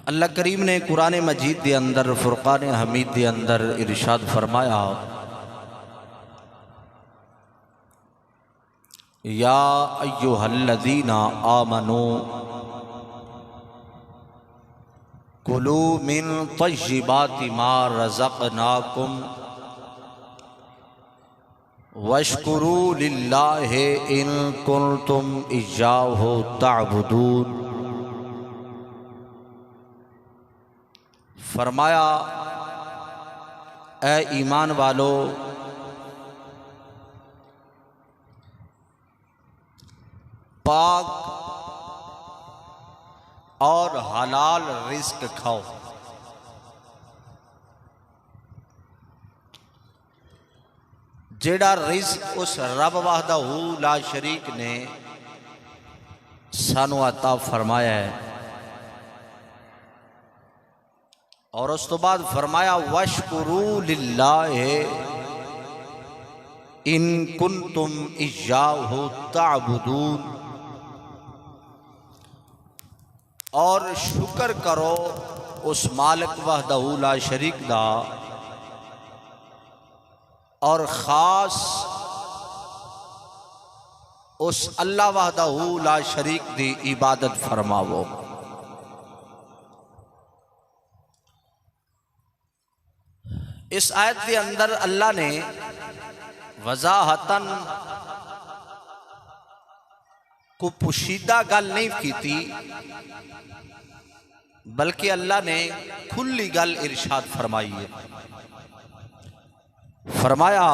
अल्लाह करीम ने कुरान मजीद के अंदर फुरकान हमीद के अंदर इरशाद फरमाया, या अय्युहल्लज़ीना आमनू कुलू मिन तय्यिबाति मा रज़क़नाकुम वश्कुरू लिल्लाहि इन कुंतुम इय्याहु तअबुदून। फरमाया, ए ईमान वालो, पाक और हलाल रिस्क खाओ। जेड़ा रिस्क उस रब वहदहू ला शरीक ने सानू अता फरमाया है, और उस तो बाद फरमाया वश्कुरू लिल्लाहि इन कुंतुम इय्याहु तअबुदून, और शुक्र करो उस मालिक वहदहू ला शरीक दा, और ख़ास उस अल्लाह वहदहू ला शरीक दी इबादत फरमावो। इस आयत के अंदर अल्लाह ने वजाहतन को पुशीदा गल नहीं की थी, बल्कि अल्लाह ने खुली गल इरशाद फरमाई है। फरमाया,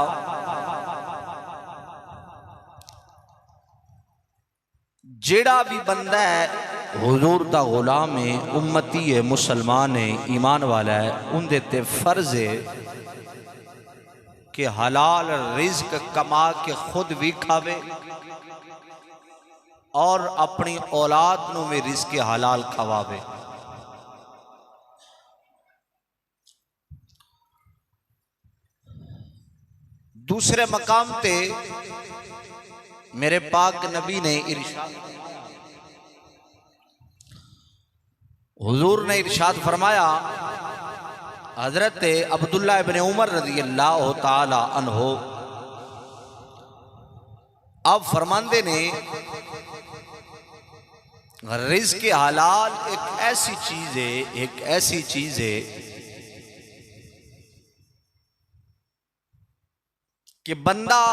जेड़ा भी बंदा है हुजूर दा गुलाम है, उम्मती है, मुसलमान है, ईमान वाला है, उनदे ते फर्ज है कि हलाल रिज्क कमा के खुद भी खावे और अपनी औलाद नू भी रिज्क हलाल खवावे। दूसरे मकाम पे मेरे पाक नबी ने इरशाद, हुजूर ने इरशाद फरमाया, हजरत अब्दुल्ला इब्न उमर रज़ी अल्लाह ताला अन्हो अब फरमांदे ने, रिज़्क़ हलाल एक ऐसी चीज है, एक ऐसी चीज है कि बंदा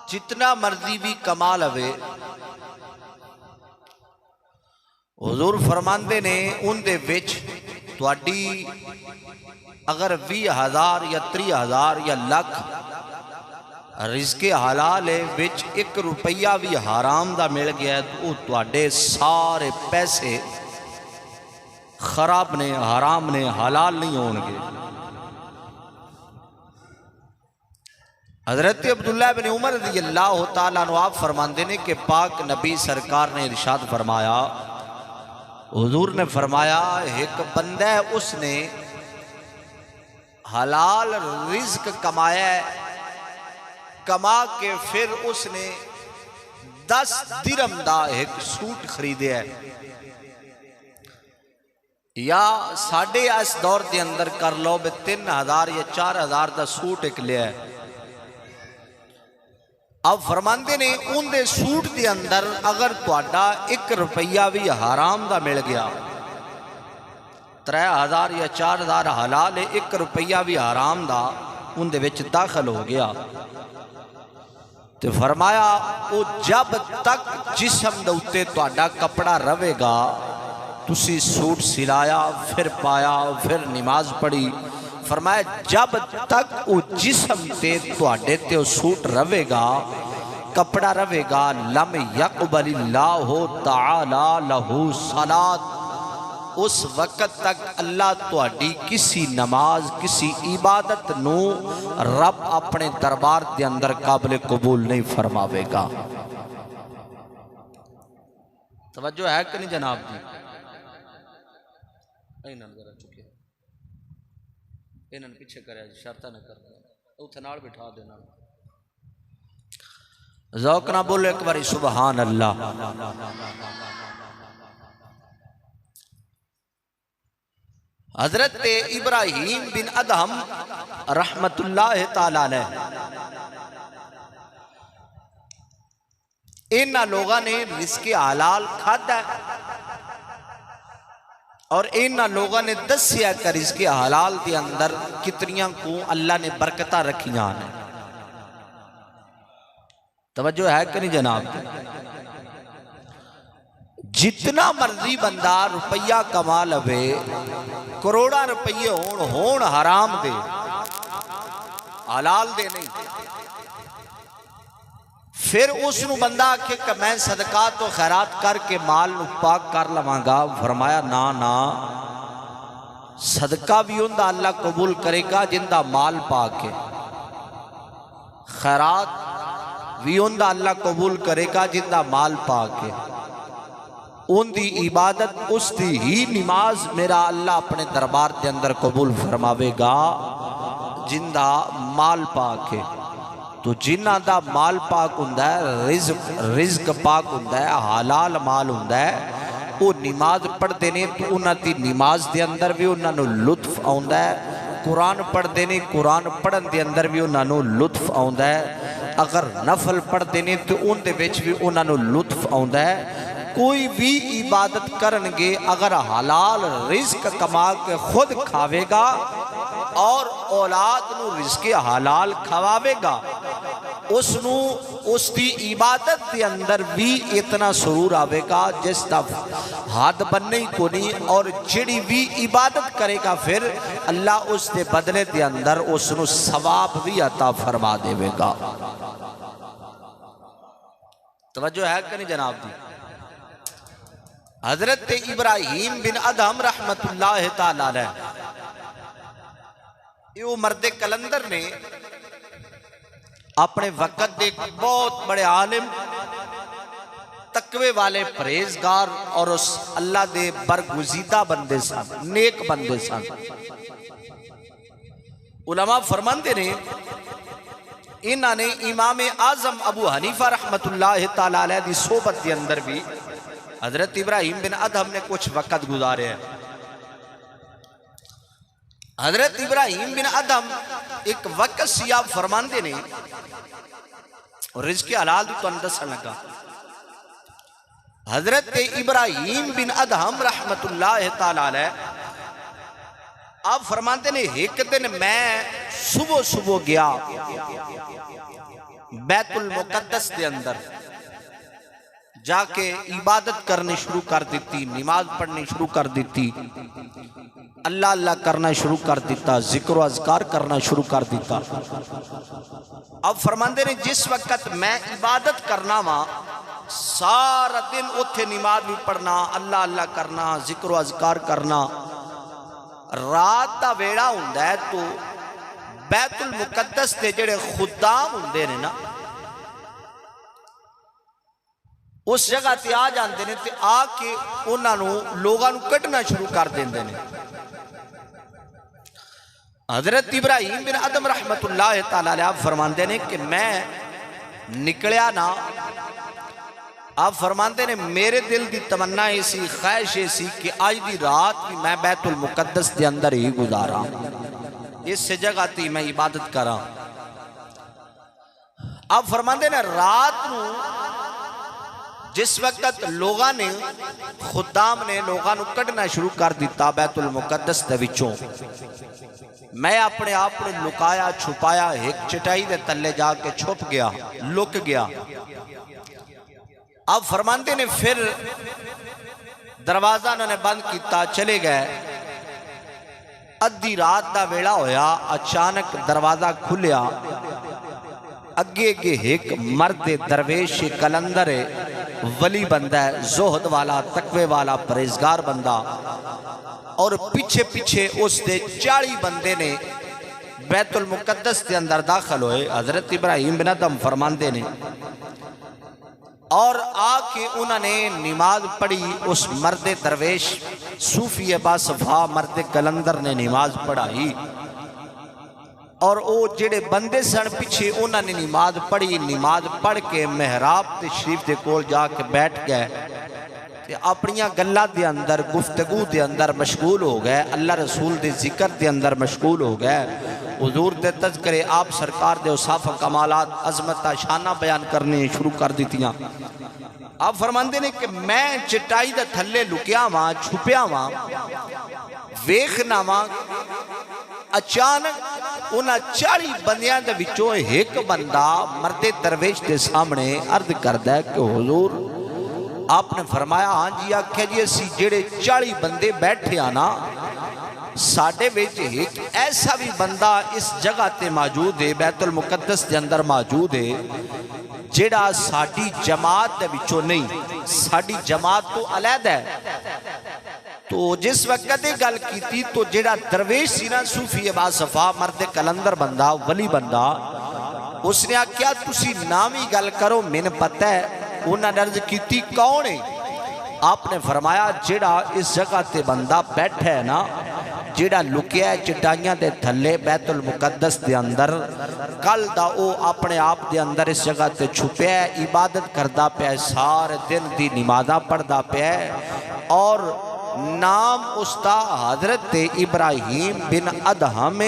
जितना मर्जी भी कमा लवे, हुजूर फरमांदे ने उनदे विच तुहाडी अगर 20,000 या 30,000 या लख रिज़्क़ हलाल है, विच 1 रुपया भी हराम दा मिल गया है, तो तुहाडे सारे पैसे खराब ने, हराम ने, हलाल नहीं होंगे। हजरत अब्दुल्ला इब्न उमर रज़ी अल्लाह ताला अन्हु आप फरमाते ने कि पाक नबी सरकार ने इरशाद फरमाया, हुजूर ने फरमाया, एक बंदा है उसने हलाल रिज्क कमाया है, कमा के फिर उसने 10 दिरहम दा एक सूट खरीदे है, या साढ़े इस दौर के अंदर कर लो 3,000 या 4,000 का सूट एक लिया है। अब फरमाते ने उनके सूट के अंदर अगर तुहाडा 1 रुपया भी हराम का मिल गया, 3,000 या 4,000 हलाल है, 1 रुपया भी हराम का उनके विच दाखिल हो गया, तो फरमाया वो जब तक जिस्म दे उत्ते तुहाडा कपड़ा रहेगा, तुसी सूट सिलाया, फिर पाया, फिर नमाज पढ़ी, फरमाया जब तक वो जिस्म ते तुहाडे ते वो सूट रहेगा, कपड़ा रहेगा, लम यक़बलिल्लाहु तआला लहू सलात, उस वक़्त तक अल्लाह तुहाडी किसी नमाज, किसी इबादत नू रब अपने दरबार के अंदर काबिल कबूल नहीं फरमावेगा। तवज्जो है कि नहीं जनाब जी? इन्होंने पीछे करे शर्त न कर उथे नाल बिठा देना, ज़ौक ना बोलो एक बारी सुबहान अल्लाह। हजरत इब्राहीम बिन अदहम रहमतुल्लाह ताला अलैह, इन्हां लोगों ने रिज़्क़े हलाल खादा और इन्हां लोगों ने दसिया कि रिज़्क़े हलाल के अंदर कितनियां को अल्लाह ने बरकत रखियां ने। तवज्जो है कि नहीं जनाब? जितना मर्जी बंदा रुपया कमा लवे, करोड़ा रुपये होण हराम दे, हलाल दे नहीं, फिर उसनू बंदा आखे कि मैं सदका तो खैरात करके माल नू पाक कर लवांगा। फरमाया ना ना, सदका भी उनका अल्लाह कबूल करेगा जिंदा माल पाक है, खैरात भी उनका अल्लाह कबूल करेगा जिंदा माल पाक है। उनकी इबादत, उसकी ही नमाज मेरा अल्लाह अपने दरबार के अंदर कबूल फरमावेगा जिंदा माल पाक है। तो जिन्हां दा माल पाक हुंदा है, रिज़्क पाक हुंदा है, हलाल माल हुंदा है, वो नमाज पढ़ते ने तो उन्हां दी नमाज के अंदर भी उन्हां नूं लुत्फ आउंदा है। कुरान पढ़ते ने, कुरान पढ़न के अंदर भी उन्हां नूं लुत्फ आउंदा है। अगर नफल पढ़ते ने तो उनदे विच भी उन्हां नूं लुत्फ आउंदा है। कोई भी इबादत करनगे अगर हलाल रिज़्क कमा के खुद खावेगा और औलाद नू रिज़्क़े हलाल खवावेगा, उसनू उसकी इबादत के अंदर भी इतना सुरूर आवेगा जिसका हद बनने ही को नहीं। और जिहड़ी भी इबादत करेगा फिर अल्लाह उसके बदले के अंदर उसनू सवाब भी अता फरमा देवेगा। तवज्जो है कि नहीं जनाब जी? हजरत इब्राहीम बिन अदहम रहमतुल्लाह ताला अलैह, ये मर्दे कलंदर ने अपने वक़्त के बहुत बड़े आलिम, तकवे वाले परहेजगार और उस अल्लाह दे बरगुज़ीदा बंदे सन, नेक बंदे सन। उलमा फरमाते ने इन्होंने इमाम आज़म अबू हनीफा रहमतुल्लाह ताला अलैह दी सोबत के अंदर भी हजरत इब्राहीम बिन अदहम ने कुछ वक़्त गुजारे हैं। हजरत इब्राहीम बिन अदहम एक वक़्त सियाब फरमाते ने, रिज़्क़े हलाल भी तुहानूं दस्सण लगा। हजरत इब्राहीम बिन अदहम रहमतुल्लाह ताला अलैह आप फरमाते ने, एक दिन मैं सुबह सुबह गया बैतुल मुक़द्दस के अंदर, जाके इबादत करनी शुरू कर दी, नमाज पढ़नी शुरू कर दी, अल्लाह अल्लाह करना शुरू कर दिता, जिक्र अज़कार करना शुरू कर दिता। अब फरमाते ने जिस वक़्त मैं इबादत करना वा, सारा दिन उत्थे नमाज भी पढ़ना, अल्लाह अल्लाह करना, जिक्र अज़कार करना, रात का वेड़ा हुंदा है तो बैतुल मुक़द्दस के जेड़े खुदाम हुंदे ने ना, उस जगह ते आ जाते हैं तो आके उन्होंने लोगों को कटना शुरू कर देंगे ने। हजरत इब्राहीम बिन अदहम रहमतुल्लाह ताला अलैह फरमाते हैं कि मैं निकलिया ना, आप फरमाते ने मेरे दिल की तमन्ना ऐसी ख्वाहिश ऐसी कि आज की रात भी मैं बैतुल मुक़द्दस के अंदर ही गुजारा, इस जगह ते मैं इबादत करा। आप फरमाते ने रात को जिस वक़्त लोगों ने, खुदाम ने लोगों को कढ़ना शुरू कर दिता बैतुल मुक़द्दस दे विचों, मैं अपने आप को लुकाया छुपाया, एक चटाई के तले जाके छुप गया, लुक गया। अब फरमाते ने फिर दरवाजा उन्होंने बंद किया, चले गए। अद्धी रात का वेला होया, अचानक दरवाजा खुलिया, अगे अगे एक मर्द दरवेश कलंदर वली बंदा है, जोहद वाला, तकवे वाला, परहेजगार बंदा, और पीछे पीछे उसके 40 बंदे ने बैतुल मुक़द्दस के अंदर दाखिल हुए। हजरत इब्राहीम बिन अदहम फरमाते ने और आके उन्होंने नमाज पढ़ी। उस मर्द दरवेश सूफी बासफा मर्द कलंदर ने नमाज पढ़ाई और वो जेड़े बंदे सन पिछे उन्होंने नमाज पढ़ी। नमाज पढ़ के मेहराब ते शरीफ के कोल जाके बैठ गए। ते अपनियां गल्लां दे अंदर गुफ्तगू दे अंदर मशगूल हो गए, अल्लाह रसूल दे जिक्र दे अंदर मशगूल हो गए। हुजूर दे तज़किरे आप सरकार दे औसाफ कमालात अजमत शाना बयान करने शुरू कर दित्तियां। आप फरमांदे ने कि मैं चटाई दे थल्ले लुकिया वां, छुपिया वां, वेखना वां अचानक उन्हां 40 बंदियां दे विचों एक बंदा मर्दे दरवेश के सामने अर्ज करदा है कि हुजूर आपने फरमाया हाँ जी, आख्या जी असी जेड़े 40 बंदे बैठे आ ना, साडे विच एक ऐसा भी बंदा इस जगह ते मौजूद है, बैतुल मुकद्दस के अंदर मौजूद है, जेड़ा साडी जमात दे विचों नहीं, साडी जमात तो अलहदा है। तो जिस वक्त ये गल की तो जेड़ा दरवेश सी ना, सूफी बासफा मर्द कलंदर बंदा, वली बंदा, उसने आख्या तुसी नाम ही गल करो, मैंने पता है। उन्होंने अर्ज की कौन है? आपने फरमाया जेड़ा इस जगह ते बंदा बैठा है ना, जेड़ा लुकिया है चटाइयां दे थल्ले बैतुल मुकद्दस दे अंदर, कल दा ओ अपने आप दे अंदर इस जगह ते छुपया है, इबादत करदा पिया, सारे दिन दी नमाज़ां पढ़दा पिया और नाम उसका हजरत इब्राहिम बिन अदहम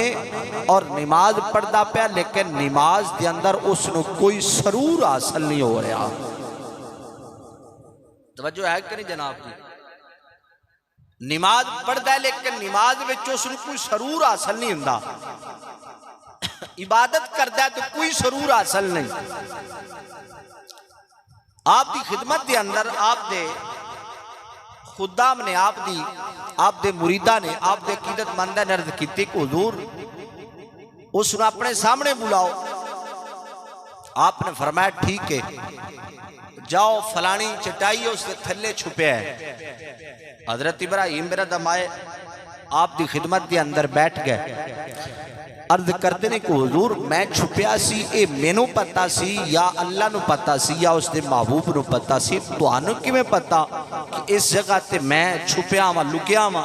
और नमाज पढ़दा पिया, लेकिन नमाज के अंदर उसनु कोई सरूर हासिल नहीं हो रहा। तवज्जो है कि नहीं जनाब जी? नमाज पढ़दा है लेकिन नमाज विच उसनु कोई सरूर हासिल नहीं हुंदा, इबादत करदा है तो कोई सरूर हासिल नहीं। आप दी खिदमत के अंदर आप दे खुदाम ने, आप दे मुरीदा ने, आप दे अकीदतमंद ने अर्ज की कि हुजूर उसने अपने सामने बुलाओ। आपने फरमाया ठीक है, जाओ फलानी चटाई उसके थल्ले छुपे है। हजरत इब्राहिम मेरा दमाए आप दी खिदमत के अंदर बैठ गए। अर्ज करते ने कि हुजूर मैं छुपिया सी, ये मैनू पता सी या अल्लाह नू पता सी या उसके महबूब नू पता सी, तुहानू किवें पता कि इस जगह ते मैं छुपिया वां, लुकिया वां?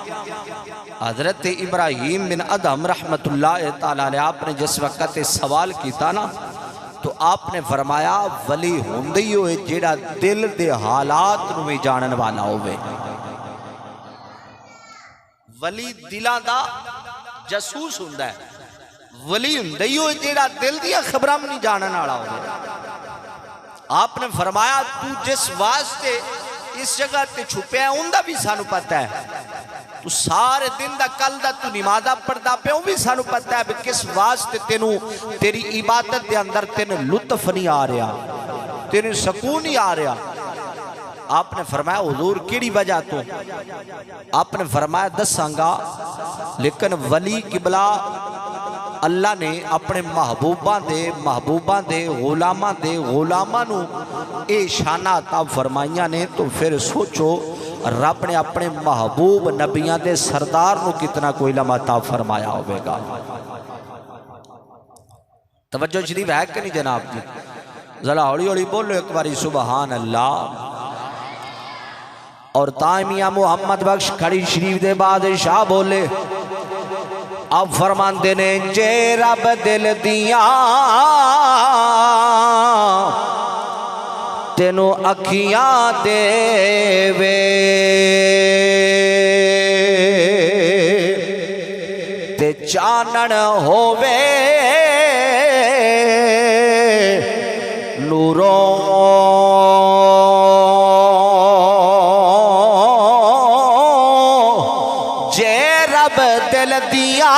हजरत इब्राहिम बिन अदहम रहमतुल्लाह तआला अलैह आपने जिस वक्त सवाल किया ना, तो आपने फरमाया वली हुंदा ही होए जेड़ा दिल दे हालात नू भी जानन वाला होवे। वली दिलां दा जासूस हुंदा है, वली हुंदा ही होए जेड़ा दिल दी खबरां नहीं जानन वाला होवे। आपने फरमाया तू जिस वास्ते इस जगह ते छुपया है उनका भी सानू पता है, तू सारे दिन दा कल दा तू नमाज़ां पढ़दा पिया भी सानू पता है भी किस वास्ते तेनू तेरी इबादत के अंदर तेन लुत्फ नहीं आ रहा, तेन सकून नहीं आ रहा। आपने फरमाया हुजूर किहड़ी वजह तो? आपने फरमाया दसांगा, लेकिन वली किबला अल्लाह ने अपने महबूबा दे गुलामां नू ये शाना अता फरमाइयां ने। तो फिर सोचो रब ने अपने महबूब नबियां दे सरदार नू कितना कोई इल्म अता फरमाया होगा। तवज्जो शरीफ है कि नहीं जनाब जी? जरा हौली हौली बोलो एक बारी सुबहान अल्लाह। और तामिया मुहम्मद बख्श खड़ी शरीफ दे बादशाह बोले, अब फरमाते ने जे रब दिल दिया तेनू अखियां देवे, ते चानन होवे नूरों दिल दिया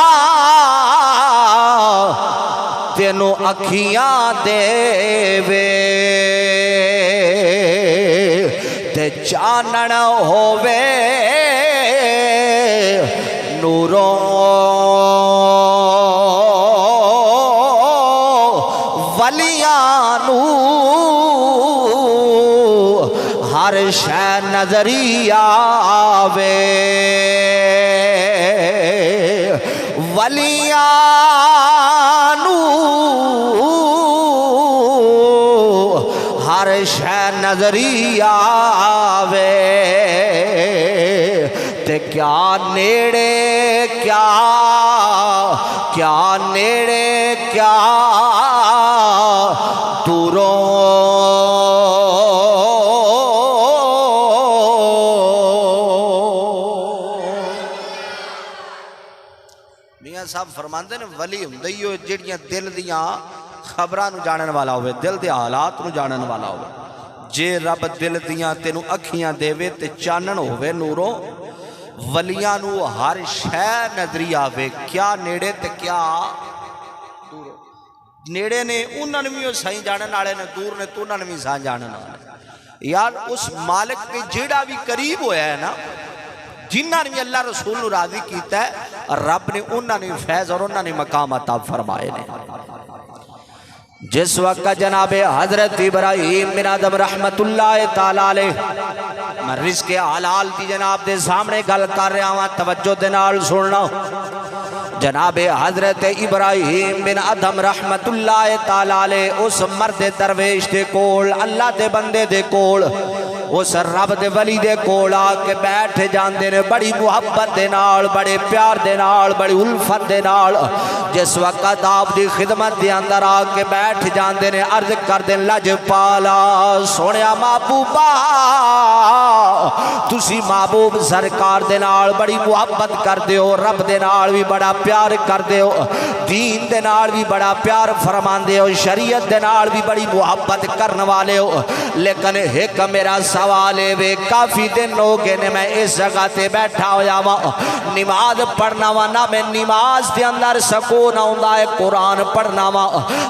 तेनू अखियां देवे, ते चानन होवे नूरों वलियां नू हर शै नजरी आवे। वलियां नू हर शै नजरी आवे, ते क्या नेड़े क्या नेड़े क्या दूरों फरमाते ने वली हुंदा ही ओ जिहड़ियां दिल दियां खबरां नूं जानन वाला होवे, दिल दे हालात नूं जानन वाला होवे। जे रब दिल दियां तेनू अखियां देवे ते चानन होवे नूरों, वलियां नू हर शै नजरी आवे, क्या नेड़े ते क्या दूर। नेड़े ने उन्होंने भी सही जानने वाले ने, दूर ने तो उन्होंने भी सही जानने वाले। यार उस मालिक के जेड़ा भी करीब होया है ना, जिन्होंने भी अल्लाह रसूल नू राजी किया है, रब ने उन्होंने फैज़ और उन्होंने मकाम अता फरमाए ने। जिस वक्त जनाबे हजरत इब्राहीम बिन अदम रहमतुल्लाह ताला अलैह, मैं रिज़्क़े हलाल की जनाब दे सामने गल कर रहा हूँ, तवज्जो दे नाल सुनना। जनाबे हजरत इब्राहीम बिन अदम रहमतुल्लाह ताला अलैह उस मर्द दरवेश दे कोल, अल्लाह दे बंदे दे कोल, उस रब दे वली दे कोल आके बैठ जाते ने, बड़ी मुहब्बत दे नाल, बड़े प्यार दे नाल, बड़ी उल्फत दे नाल। जिस वक्त आप दी खिदमत दे अंदर आके बैठ जाते ने, अर्ज करते लजपाला सोनिया महबूबा, तुसी महबूब सरकार दे नाल बड़ी मुहब्बत करते हो, रब दे नाल भी बड़ा प्यार करते हो, दीन दे नाल भी बड़ा प्यार फरमाते हो, शरीयत दे नाल भी बड़ी मुहब्बत करने वाले हो। लेकिन एक मेरा सवाल है वे, काफी दिन हो गए ने मैं इस जगह ते बैठा होया वा, नमाज पढ़ना वा ना, मैं नमाज के अंदर सकून आउंदा है, कुरान पढ़ना वा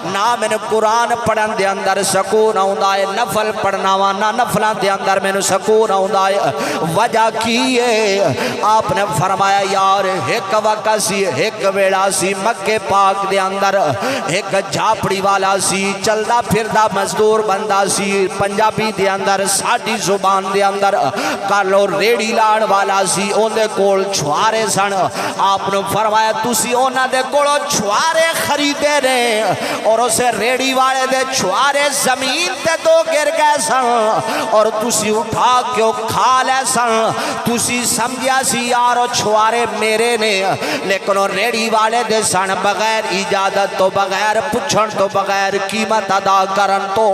ना, मैंने कुरान पढ़न दे अंदर सकून आउंदा है, नफल पढ़ना वा ना, नफलों के अंदर मैंने सकून आउंदा है। वजह की है? आपने फरमाया यार एक वक्त सी, एक वेला सी, मक्के पाक दे अंदर एक झापड़ी वाला सी, चलदा फिरदा मजदूर बंदा सी, पंजाबी दे अंदर साडी जुबान दे अंदर कर लो रेड़ी लाण वाला सी, ओंदे कोल छुआरे सन। आपने फरमाया तुसी ओना दे कोलों छुआरे खरीदे ने, और उस रेड़ी वाले दे छुआरे जमीन ते दो गिर गए सन, और तुसी उठा के खा ले सन। तुसी समझिया सी यार छुआरे मेरे ने, लेकिन रेड़ी वाले दे सन, बगैर इजाजत तो, बगैर पुछण तो, बगैर कीमत अदा करन तो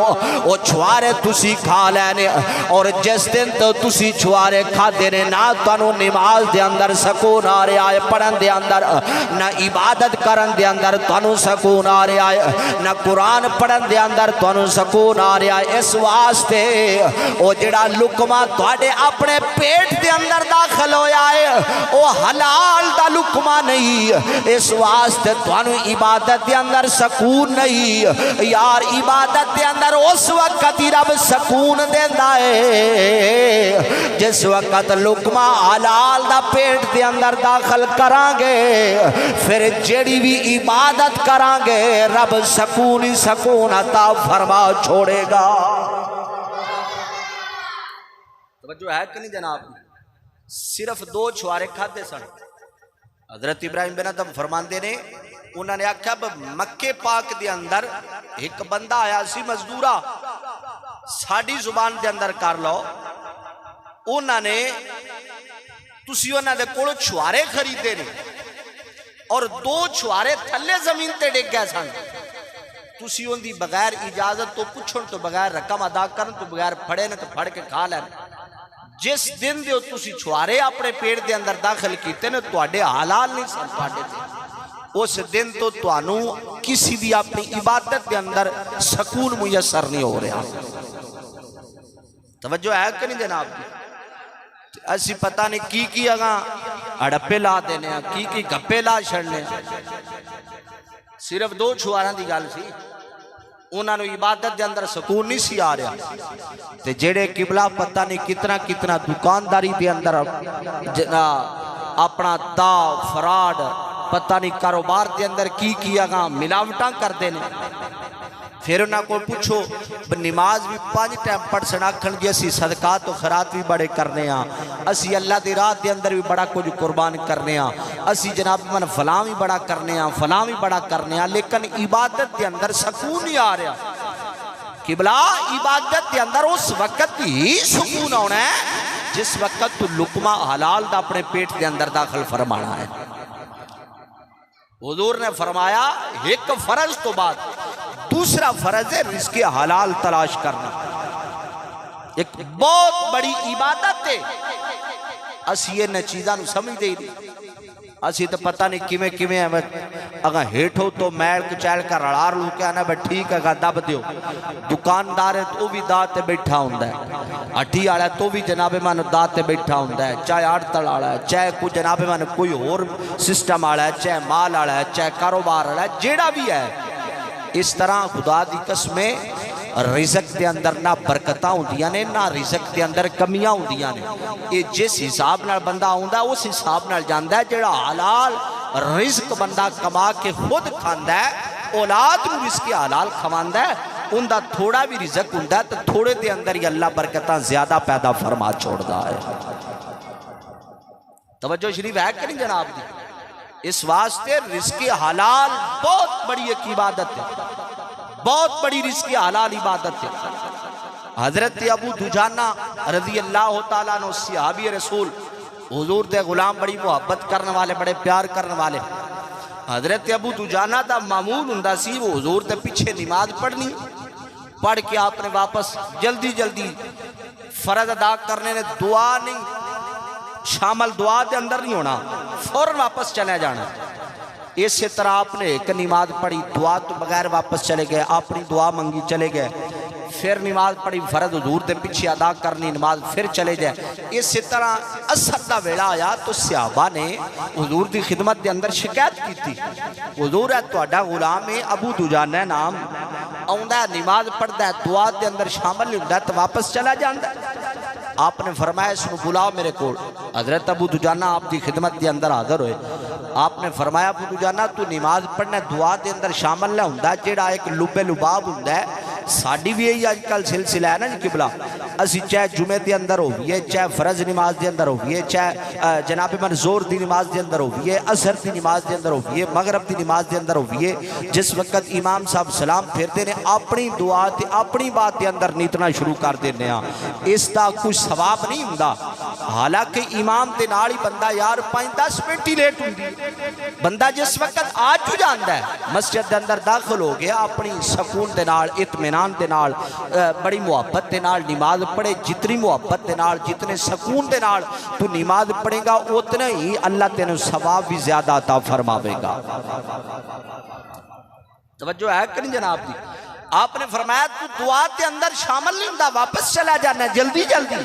वो छुआरे तुसी खा लेने। और जिस दिन तो तुसी छुआरे खाते ने, ना तुहानू नमाज दे अंदर सकून आ रहा है, पढ़न दे अंदर, ना इबादत करन दे अंदर तुहानू सकून आ रहा है, ना कुरान पढ़न दे अंदर तुहानू सकून आ रहा है। इस वास्ते वो जिहड़ा लुकमा तुहाडे अपने पेट दे अंदर दाखिल होया है, वो हलाल दा लुकमा नहीं। इस वास्ते तुहानू इबादत दे अंदर सकून नहीं। यार इबादत दे अंदर उस वक्त ही रब सकून देता है जिस वक्त लुकमा हलाल दा पेट दे अंदर दाखिल करांगे, फिर जेड़ी भी इबादत करांगे रब सकून ही सकून अता फरमा छोड़ेगा। तवज्जो है कि नहीं जनाब? सिर्फ दो छुआरे खाते सन। हजरत इब्राहिम बिन अदम फरमाते ने, उन्होंने आख्या मक्के पाक दे अंदर एक बंदा आया सी मजदूरा, साड़ी जुबान के अंदर कर लो, उन्होंने तुसी उन्होंने कोलों छुआरे खरीदे ने, और दो छुआरे थले जमीन ते डिग गए सन। तुसी उनकी बगैर इजाजत तो, पुछण तो, बगैर रकम अदा करन तो, बगैर फड़े ने तो फड़ के खा लैन। जिस दिन दे तुसी छुआरे अपने पेट के अंदर दाखिल किए ने, तुहाडे हलाल नहीं सन तुहाडे ते, उस दिन तो तुहानू किसी भी अपनी इबादत के अंदर सकून मुयसर नहीं हो रहा। तवज्जो है कि नहीं जनाब? असी पता नहीं की अगा हड़प्पे ला देने, की गप्पे ला छड़ने। सिर्फ दो छुआरां दी गल सी, उन्होंने इबादत के अंदर सकून नहीं सी आ रहा। ते जेड़े किबला पता नहीं कितना कितना दुकानदारी के अंदर अपना दा फराड, पता नहीं कारोबार के अंदर की अगा मिलावटा करते हैं। फिर उन्होंने को पूछो नमाज भी 5 टाइम पढ़ सन, आखन जी असी सदका तो खैरात भी बड़े करने, असी अल्लाह की राह के अंदर भी बड़ा कुछ कुर्बान करने, असी जनाब मन फलां भी बड़ा करने, फलां भी बड़ा करने, लेकिन इबादत के अंदर सकून नहीं आ रहा। किबला इबादत के अंदर उस वक्त ही सुकून आना है जिस वक्त तू लुकमा हलाल दा अपने पेट के अंदर दाखिल फरमाना है। हुजूर ने फरमाया एक फर्ज तो बाद दूसरा फर्ज है रिज़्क़े हलाल तलाश करना। एक बहुत बड़ी इबादत है, असी इन चीज़ों समझते ही नहीं। असी तो पता नहीं किमें किमें अगर हेठो तो मैल कचैल का रला रू के आना भाई ठीक है दब दियो। दुकानदार है तो भी दात ते बैठा होंदा है, हट्टी वाला तो भी जनाबे मन दात ते बैठा होंदा है, चाहे आड़तल वाला है, चाहे कोई जनाबे मन कोई होर सिस्टम वाला है, चाहे माल वाला है, चाहे कारोबार वाला है, जेड़ा भी है। इस तरह खुदा दी कसमें रिज़क के अंदर ना बरकतां होंदियां ने ना रिज़क के अंदर कमियां होंदियां ने। ये जिस हिसाब नाल बंदा आउंदा उस हिसाब नाल जांदा है। जेड़ा हलाल रिज़क बंदा कमा के खुद खांदा है, औलाद नूं रिज़्क़ हलाल खवांदा है, उनका थोड़ा भी रिज़क हुंदा है तो थोड़े दे अंदर ही अल्लाह बरकतां ज्यादा पैदा फरमा छोड़दा है। तवज्जो शरीफ है कि नहीं जनाब दी? इस वास्ते रिज़्क़ हलाल बहुत बड़ी एक इबादत है, बहुत बड़ी रिज़्क़ हलाल इबादत है। हजरत अबू दुजाना रज़ी अल्लाह तआला अन्हु सहाबी रसूल, हुजूर दे गुलाम, बड़ी मुहब्बत करने वाले, बड़े प्यार करने वाले। हजरत अबू दुजाना दा मामूल हुंदा सी वो हुजूर दे पीछे नमाज पढ़नी, पढ़ के आपने वापस जल्दी जल्दी फर्ज अदा करने ने, दुआ नहीं शामिल, दुआ के अंदर नहीं होना, फौरन वापस चले जाना। इसी तरह आपने एक नमाज पढ़ी, दुआ तो बगैर वापस चले गए, अपनी दुआ मंगी चले गए, फिर नमाज पढ़ी फर्ज हुजूर के पीछे अदा करनी, नमाज फिर चले जाए। इसी तरह असर का वेला आया तो सहाबा ने हुजूर की खिदमत के अंदर शिकायत की थी, हुजूर है तुहाडा गुलाम है अबू दुजाना नाम, आउंदा नमाज पढ़ता है, दुआ के अंदर शामिल नहीं होंदा तो वापस चला जाता। आपने फरमाया इसको बुलाओ मेरे को। हजरत अबू दुजाना आपकी खिदमत के अंदर हाजिर होए। आपने फरमाया अबू दुजाना तू नमाज पढ़ना, दुआ के अंदर शामिल नहीं होंदा, जेड़ा एक लुबे लुबाब होंदा है। साड़ी भी यही अजकल सिलसिला है ना जी किबला, असी चाहे जुमे के अंदर होइए, चाहे फरज नमाज के अंदर होइए, चाहे जनाब मंजूर की नमाज के अंदर होइए, असर की नमाज के अंदर होइए, मगरब की नमाज के अंदर होइए, जिस वक्त इमाम साहब सलाम फेरते ने अपनी दुआ ते अपनी बात के अंदर नीतना शुरू कर देने, इसका कुछ सवाब नहीं हुंदा। हालांकि इमाम के नाल ही बंदा यार 5-10 मिनट ही लेट हुंदी, बंदा जिस वक्त आज जाता है मस्जिद के अंदर दाखिल हो गया, अपनी सकून के नाल, इत्मीनान के नाल, बड़ी मुहब्बत के नाल नमाज पढ़े। जितनी मुहब्बत के नाल, जितने सकून के नाल तू नमाज पढ़ेगा, उतना ही अल्लाह तेन सवाब भी ज्यादा अता फरमावेगा। तवज्जो है कि नहीं जनाब दी? आपने फरमाया तू दुआ के अंदर शामिल नहीं होंदा, वापस चला जाना जल्दी जल्दी।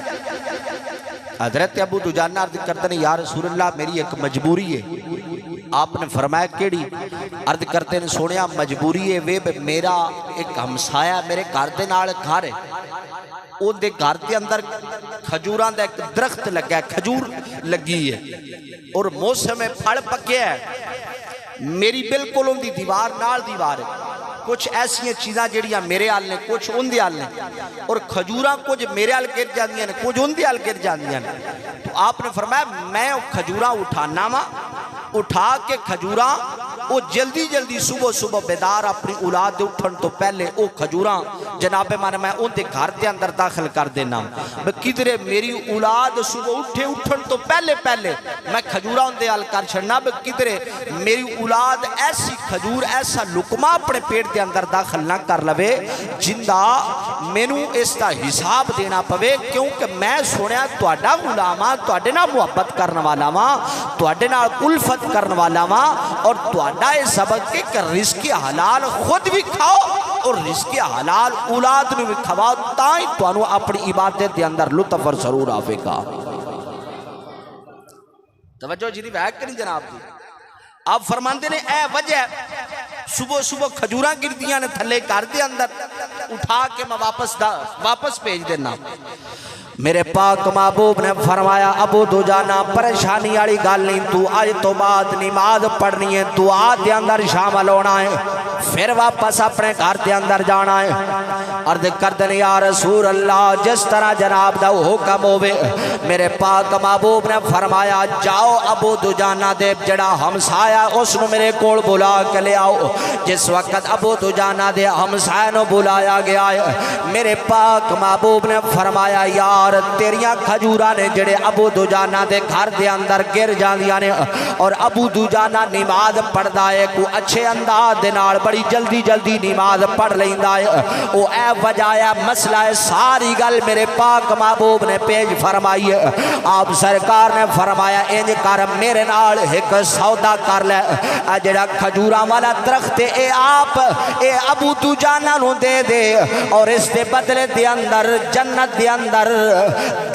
हजरत अबू दुजाना अर्ज करते हैं या रसूल अल्लाह मेरी एक मजबूरी है। आपने फरमाया केड़ी? अर्ज करते हैं सोनिया मजबूरी है वे, मेरा एक हमसाया मेरे घर के नाल घर है, उनके घर के अंदर खजूरां दा एक दरख्त लगा है, खजूर लगी है और मौसम में फल पके है। मेरी बिल्कुल उनकी दीवार नाल दीवार है, कुछ ऐसिया चीज़ां जड़ियाँ मेरे हाल ने, कुछ उनके हाल ने, और खजूरां कुछ मेरे हाल गिर जांदियां ने, कुछ उनके हाल गिर जांदियां ने। तो आपने फरमाया मैं खजूरां उठाना वा, उठा के खजूरां वो जल्दी जल्दी सुबह सुबह बेदार अपनी औलाद के उठन तो पहले वो खजूरां जनाबे माने मैं उनके घर के अंदर दाखिल कर देना। किधरे मेरी औलाद सुबह उठे उठन तो पहले पहले मैं खजूरां उनके हाल कर छड़ना, किधरे मेरी औलाद ऐसी खजूर ऐसा लुकमा अपने पेट के अंदर दाखिल ना कर लवे जिंदा मैनू इसका हिसाब देना पवे, क्योंकि मैं सुनिया तुहाडा गुलाम आ, तुहाडे नाल मुहब्बत करने वाला वा, तुहाडे नाल उल्फत करने वाला वा, और तुहाडा ये सबक के रिज़्क़ हलाल खुद भी खाओ और रिज़्क़ हलाल औलाद नूं भी खवाओ, ताई तुहानू अपनी इबादत के अंदर लुत्फ और सरूर आवेगा। तवज्जो जी है कि नहीं जनाब जी? आप फरमाते ने ए वजह सुबह सुबह खजूरां गिरदियां ने थले घर के अंदर, उठा के मैं वापस भेज देना। मेरे पाक महबूब ने फरमाया अबू दुजाना परेशानी वाली गल नहीं, तू अज तो बाद नमाज पढ़नी है, दुआ के अंदर शामिल होना है, फिर वापस अपने घर के अंदर जाना है। अर्ज करते हैं या रसूल अल्लाह जिस तरह जनाब दा हुक्म होवे। मेरे पाक महबूब ने फरमाया जाओ अबू दुजाना दे जड़ा हमसाया उसनु मेरे कोल बुला के ले आओ। जिस वक्त अबू दुजाना दे हमसाया नु बुलाया गया है। मेरे पाक महबूब ने फरमाया यार तेरिया खजूरा ने जेड़े अबू दुजाना दे घर दे अंदर गिर जांदियां ने और अबू दुजाना नमाज पढ़दा है को अच्छे अंदाज दे नाल बड़ी जल्दी जल्दी नमाज पढ़ लैंदा है। ओ ए वजह है मसला है सारी गल मेरे पाक महबूब ने पेश फरमाई है। आप सरकार ने फरमाया इंज कर मेरे नाल एक सौदा कर ले जेड़ा खजूरा वाला दरख्त ए आप ए अबू दुजाना नु दे दे और इसके बदले दे अंदर जन्नत दे अंदर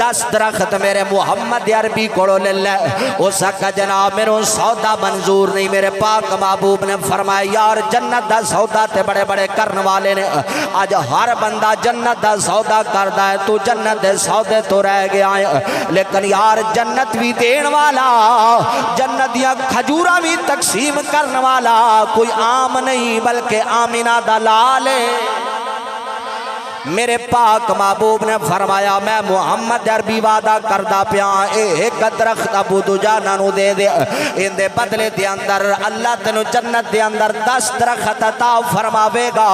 10 दरख्त मेरे मुहम्मद अरबी कोलों ले ले। हो सका जनाब मेरे सौदा मंजूर नहीं। मेरे पाक महबूब ने फरमाया यार जन्नत दा सौदा ते बड़े बड़े करने वाले ने अज हर बंदा जन्नत दा सौदा करदा है तू जन्नत दे सौदे तो रह गया है। लेकिन यार जन्नत भी देने वाला जन्नत दियां खजूरा भी तकसीम करने वाला कोई आम नहीं बल्कि आमिना दा लाल है। मेरे पाक महबूब ने फरमाया मैं मुहम्मद अरबी वादा करदा पिया एक दरख्त अबू दुजाना नु दे दे इंदे बदले दे अंदर अल्लाह तेनु जन्नत दे अंदर 10 दरख्त अता फरमावेगा।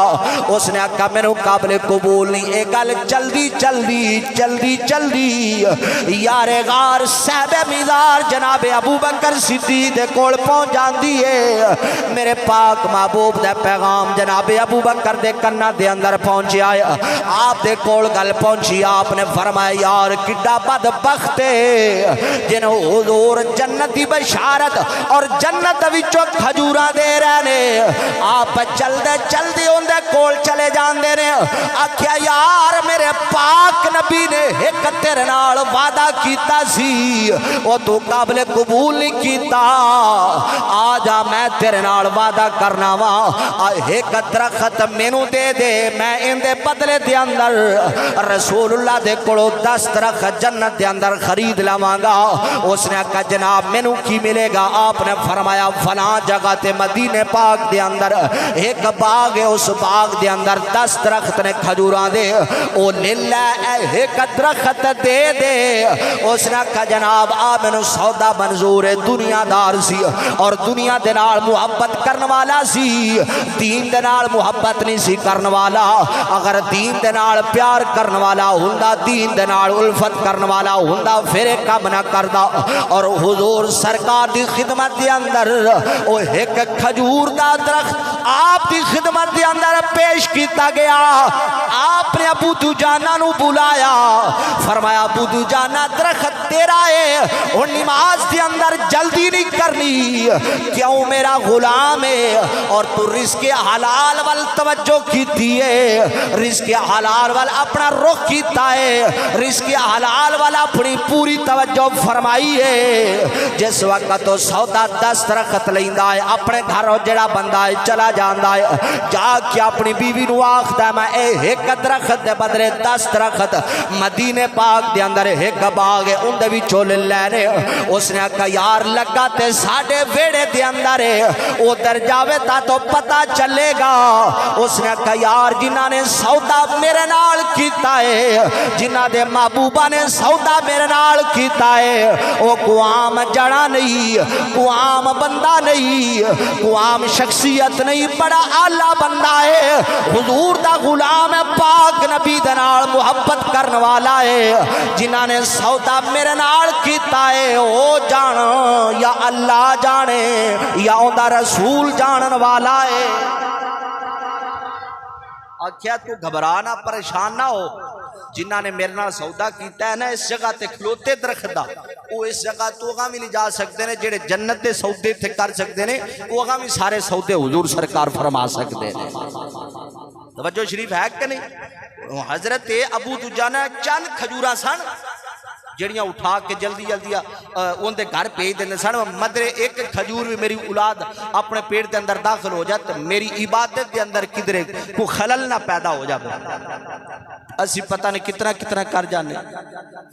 उसने आखा मेनू काबिल कबूल नहीं ये गल जल्दी जल्दी जल्दी जल्दी यारे गार साहब मीज़ार जनाब अबू बकर सिद्दीक दे कोल पहुंच जाती है। मेरे पाक महबूब दा पैगाम जनाब अबू बकर दे कन्ना दे अंदर पहुंचा है। आप दे कोल गल पहुंची आपने फरमाया यार किड्डा बदबख्त है जिन हुजूर जन्नत दी बशारत और जन्नत विचों खजूरा दे रहे ने आप चलदे चलदे उनदे कोल चले जांदे ने आख्या यार मेरे पाक नबी ने एक तेरे नाल वादा कीता सी ओ तू काबिल कबूल नहीं कीता आ जा मैं तेरे नाल वादा करना वा एक दरख्त मैनू दे दे मैं इंदे बदले दे अंदर रसूलुल्लाह दे कोलों 10 दरख्त जन्नत दे अंदर खरीद लवांगा। उसने कहा जनाब मैनू की मिलेगा। आपने फरमाया फला जगह ते मदीने पाक दे अंदर एक बाग है उस बाग दे अंदर 10 दरख्त ने खजूरा दे ओ ले ले एक दरख्त दे दे। उसने कहा जनाब आ मैनू सौदा मंजूर है दुनियादार सी और दुनिया दे नाल मुहब्बत करने वाला सी दीन दे नाल मुहब्बत नहीं सी करने वाला। अगर दीन दे नाल प्यार करने वाला हुंदा दीन दे नाल उल्फत करने वाला हुंदा फिर काम ना करदा। और हुजूर सरकार दी खिदमत दे अंदर ओ एक खजूर दा दरख्त आप दी खिदमत दे अंदर पेश किया गया। आपने अबू दुजाना नु बुलाया फरमाया अबू दुजाना दरख्त तेरा है और नमाज दे अंदर जल्दी नहीं करनी क्यों मेरा गुलाम है और तू रिज़्क़ हलाल वाल तवज्जो कीती है रिज़्क़ हलाल वाल अपना रुख कीता है रिज़्क़ हलाल वाला अपनी पूरी तवज्जो फरमाई है। जिस वक्त तो सौदा 10 दरख्त लैंदा है अपने घर जेड़ा बंदा है चला जाता है जाके अपनी बीवी नू आखदा मैं एक दरख्त दे बदले 10 दरख्त मदीने पाक दे अंदर एक बाग है उनदे विचों ले लेने। उसने आखा यार लगा ते साडे वेड़े दे अंदर है उधर जावे ता तो पता चलेगा। उसने आखा यार जिन्हां ने सौदा मेरे नाल कीता है जिन्हां दे महबूबा ने सौदा मेरे नाल कीता है वो गुआम जड़ा नहीं गुआम बंदा नहीं गुआम शख्सियत नहीं बड़ा आला बंदा है हुजूर दा गुलाम है पाक नबी दे नाल मुहब्बत करने वाला है। जिन्हां ने सौदा मेरे नाल कीता है ओ जान या अल्लाह जाने या उनका रसूल जानन वाला है। आख्या तू घबरा ना परेशान ना हो जिन्हों ने मेरे नाल सौदा किया है ना इस जगह ते खलोते दरख्त दा वो इस जगह तो अगा भी नहीं जा सकते ने जेड़े जन्नत के सौदे इत्थे कर सकते ने वो अगा भी सारे सौदे हुजूर सरकार फरमा सकते हैं। तवज्जो शरीफ है कि नहीं। हजरत अबू दुजाना चंद खजूरा सन जड़ियाँ उठा के जल्दी जल्दी उनके घर भेज देंगे सन मदरे एक खजूर भी मेरी औलाद अपने पेट के अंदर दाखिल हो जाए मेरी इबादत के अंदर किधरे को खलल ना पैदा हो जाए असी पता नहीं कितना कितना कर जाने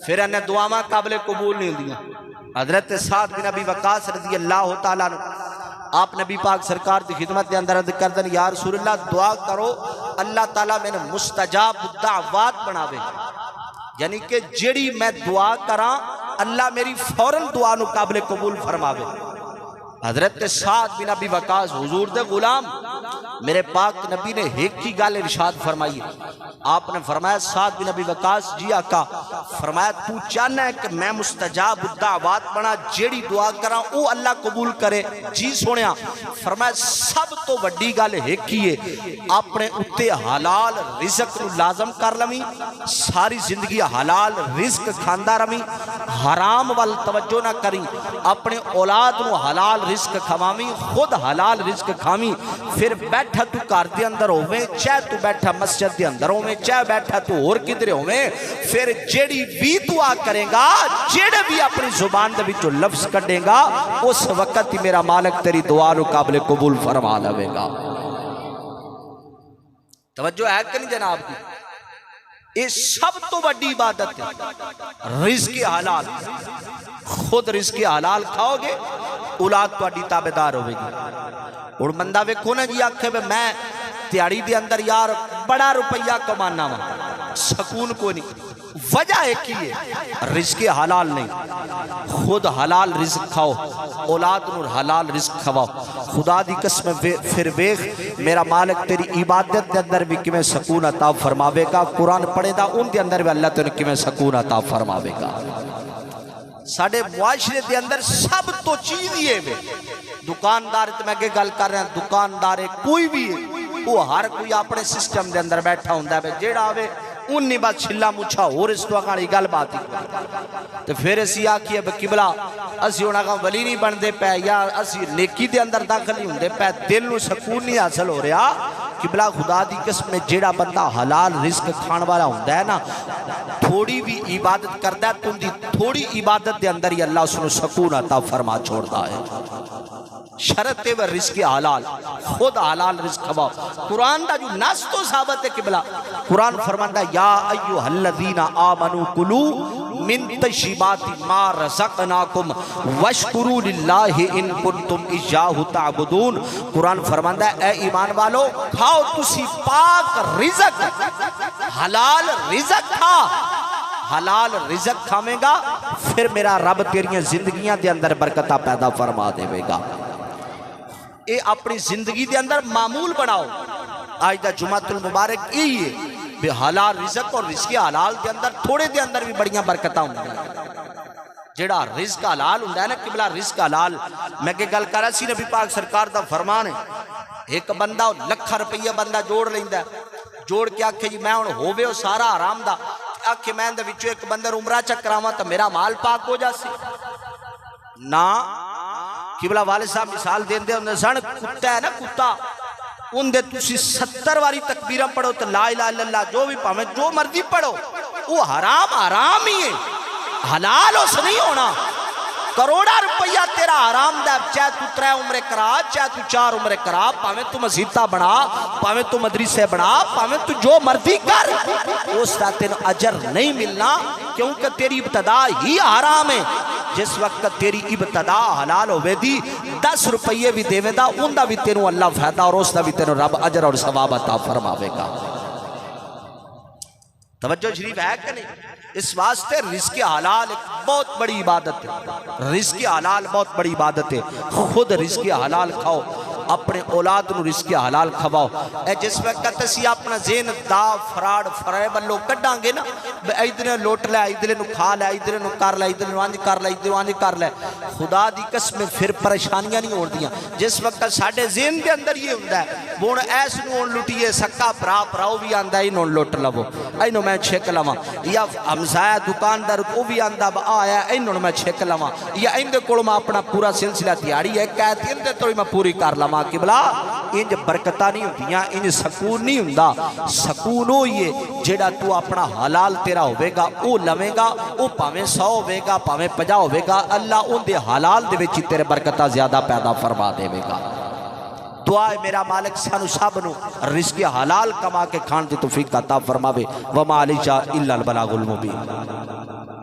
फिर इन्हें दुआवां काबिल कबूल नहीं होंदियां। हजरत साद बिन अबी वक्कास रज़ी अल्लाह तआला अन्हु आप नबी पाक सरकार की खिदमत के अंदर अर्ज कर दें या रसूलल्लाह दुआ करो अल्लाह ताला मैंने मुस्तजाब दावत बनावे यानी कि जेड़ी मैं दुआ करा अल्लाह मेरी फौरन दुआ नु काबिल कबूल फरमावे। हजरत साद बिन अबी वक्कास हुजूर दे गुलाम मेरे पाक नबी ने एक ही गल इरशाद फरमाई। आपने फरमाया साद बिन अबी वकास जी आका, फरमाया तू चाहना है कि मैं मुस्तजाब दावत बना, जेड़ी दुआ करा वो अल्लाह कबूल करे? जी सोनिया, फरमाया सब तो वड्डी गल एक ही है, अपने उत्ते हलाल रिज़्क नूं लाजम कर लवी, सारी जिंदगी हलाल रिज़्क खांदा रवी, हराम वाल तवज्जो ना करी, अपने औलाद नूं हलाल रिज़्क खवावी, खुद हलाल रिज़्क खावी, फिर बैठा तू घर दे अंदर होवे, चाहे तू बैठा मस्जिद दे अंदर होवे, चाहे बैठा तू होर किधरे होवे, फिर जेड़ी भी दुआ करेगा, जेड़े भी अपनी जुबान दे विचों लफ्ज कढेगा, उस वक्त ही मेरा मालिक तेरी दुआ नूं काबिल कबूल फरमा लवेगा। तवज्जो है कि नहीं जनाब की? ये सब तो बड़ी इबादत है रिज़्क़ हलाल। खुद रिज़्क़ हलाल खाओगे, औलाद तुहाडी ताबेदार होगी। हुण बंदा वेखो ना जी, आखे मैं दिहाड़ी दे अंदर यार बड़ा रुपया कमाना वा, सकून को नहीं, वजह एक ही है, रिज़्क़ हलाल नहीं। खुद हलाल रिज़्क खाओ, औलाद नूं हलाल रिज़्क खवाओ। खुदा दी कसम फिर वेख मेरा मालिक तेरी इबादत दे अंदर भी किवें सकून अता फरमावेगा, कुरान पढ़ेदा उन दे अंदर भी अल्लाह तैनूं किवें सकून अता फरमावेगा। साडे मुआशरे दे अंदर सब तो चीज ही है, दुकानदार ते मैं अगे गल कर रहा, दुकानदार कोई भी है, वो हर कोई अपने सिस्टम दे अंदर बैठा हुंदा है, जेड़ा आवे उन्नी बस छिला मुछा होर इस तो वाली गल बात ही। तो फिर असी आखिए किबला असी उन्हां दा वली नहीं बनते पै, या असी नेकी दे अंदर दाखिल नहीं होंदे पै, दिल नूं सकून नहीं हासिल हो रहा। किबला खुदा दी कसम जेड़ा बंदा हलाल रिज़्क खाण वाला हुंदा है ना, थोड़ी भी इबादत करदा है, तुंदी थोड़ी इबादत दे अंदर ही अल्लाह उसनूं सकून अता फरमा छोड़दा है। शरत है वह रिज़्क़ हलाल, खुद हलाल रिज़्क खवाओ। कुरान का जो नस तो साबित है किबला, कुरान फरमाता या अय्युहल्लज़ीना आमनू कुलू मिन तय्यिबाति मा रज़क़नाकुम वश्कुरू लिल्लाहि इन कुंतुम इय्याहु तअबुदून। कुरान फरमाता है ए ईमान वालो, खाओ तुसी पाक रिज़्क, हलाल रिज़्क खा, हलाल रिज़्क खावेगा, फिर मेरा रब तेरियां जिंदगियां दे अंदर बरकत पैदा फरमा देवेगा। ये अपनी जिंदगी दे अंदर मामूल बनाओ। आज दा जुमातुल मुबारक यही है भी हलाल रिज़्क और रिज़्क़ हलाल दे अंदर थोड़े दे अंदर भी बड़ियां बरकतां होंदियां। जेड़ा रिज़्क हलाल हुंदा है ना किबला, रिज़्क हलाल मैं के गल कर रहा सी, नबी पाक सरकार दा फरमान है, एक बंदा लाख रुपया बंदा जोड़ लैंदा, जोड़ के आखे जी मैं हुण होवे ओ सारा हराम दा, आखे मैं दे विचों एक बंदर उमरा चकरावां तो मेरा माल पाक हो जासी ना। किबला वाले साहब मिसाल देंदे हुंदे सन, कुत्ता है ना कुत्ता, उनदे तुसी 70 वारी तकबीरां पढ़ो तो ला इलाहा इल्लल्लाह जो भी भावें जो मर्जी पढ़ो, वो हराम हराम ही है, हलाल उस नहीं होना। करोड़ा रुपया तेरा हराम दा, चाहे तू 3 उम्रे करा, चाहे तू 4 उम्रे करा, भावें तू मस्जिदा बना, भावें तू मदरसे बना, भावें तू जो मर्जी कर, उसका तेन अजर नहीं मिलना, क्योंकि तेरी इब्तदा ही हराम है। जिस वक्त तेरी इब्तदा हलाल होवेगी, 10 रुपये भी देवेगा, उनका भी तेनों अल्लाह फायदा और उसका भी तेनों रब अजर और सवाब अता फरमावेगा। तवज्जो शरीफ है कि नहीं? इस वास्ते रिज़्क़ हलाल एक बहुत बड़ी इबादत है, रिज़्क़ हलाल बहुत बड़ी इबादत है। खुद रिज़्क़ हलाल खाओ, अपने औलाद नूं रिज़्क़ हलाल खवाओ। ए जिस वक्त असीं अपना ज़हन दा फराड फराए वालों कढ़ांगे ना, इधर लुट लै, इधर नूं खा लै, इधर नूं कर लै, इधर नूं अंज कर लै, इधर अंज कर लै, खुदा दी कसम फिर परेशानियां नहीं होंदियां। जिस वक्त साडे ज़हन के अंदर ये हुंदा है हुण ऐस नूं लुटिए, सक्का भरा भराओ भी आंदा इन्हों लुट लवो, इन्हों मैं छिक लवां, या हमसाया दुकानदार वो भी आंदा आया इन्हों मैं छिक लवां, या इनके कोल मैं अपना पूरा सिलसिला दिहाड़ी है कहती इनके तो मैं पूरी कर लवां। किबला इंज बरकत नहीं होंदियां, इंज सकून नहीं हुंदा। सकून हो ही है जेड़ा तू अपना हलाल तेरा होवेगा, वो लवेगा, वो भावें 100 होवेगा भावें 50 होवेगा, अल्लाह उनके हलाल दे विच तेरे बरकत ज्यादा पैदा फरमा देवेगा। दुआ है मेरा मालिक सानू सब नू रिज़्क़ हलाल कमा के खाण दी तौफीक अता फरमावे। वमा अलैना इल्लल बलागुल मुबीन।